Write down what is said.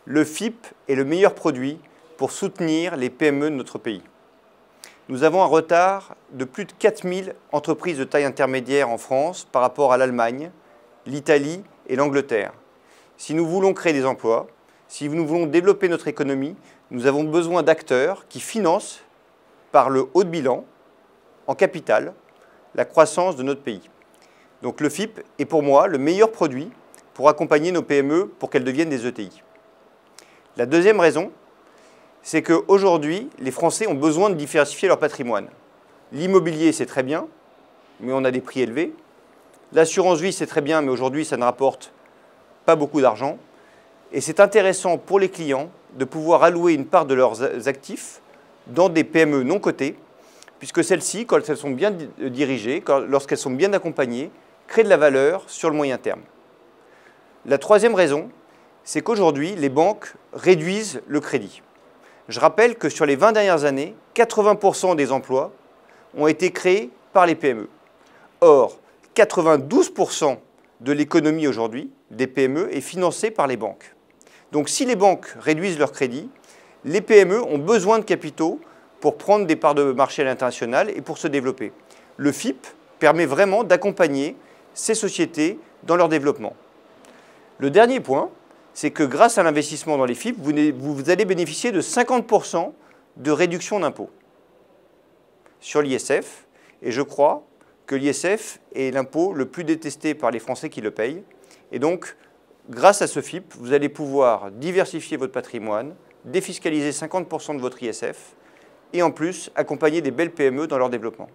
le FIP est le meilleur produit pour soutenir les PME de notre pays. Nous avons un retard de plus de 4000 entreprises de taille intermédiaire en France par rapport à l'Allemagne, l'Italie et l'Angleterre. Si nous voulons créer des emplois, si nous voulons développer notre économie, nous avons besoin d'acteurs qui financent par le haut de bilan, en capital, la croissance de notre pays. Donc le FIP est pour moi le meilleur produit pour accompagner nos PME pour qu'elles deviennent des ETI. La deuxième raison, c'est qu'aujourd'hui, les Français ont besoin de diversifier leur patrimoine. L'immobilier, c'est très bien, mais on a des prix élevés. L'assurance vie, c'est très bien, mais aujourd'hui, ça ne rapporte pas beaucoup d'argent. Et c'est intéressant pour les clients de pouvoir allouer une part de leurs actifs dans des PME non cotées, puisque celles-ci, quand elles sont bien dirigées, lorsqu'elles sont bien accompagnées, créent de la valeur sur le moyen terme. La troisième raison, c'est qu'aujourd'hui, les banques réduisent le crédit. Je rappelle que sur les 20 dernières années, 80% des emplois ont été créés par les PME. Or, 92% de l'économie aujourd'hui, des PME, est financée par les banques. Donc si les banques réduisent leur crédit, les PME ont besoin de capitaux pour prendre des parts de marché à l'international et pour se développer. Le FIP permet vraiment d'accompagner ces sociétés dans leur développement. Le dernier point, c'est que grâce à l'investissement dans les FIP, vous allez bénéficier de 50% de réduction d'impôts sur l'ISF. Et je crois que l'ISF est l'impôt le plus détesté par les Français qui le payent. Et donc, grâce à ce FIP, vous allez pouvoir diversifier votre patrimoine, défiscaliser 50% de votre ISF et en plus accompagner des belles PME dans leur développement.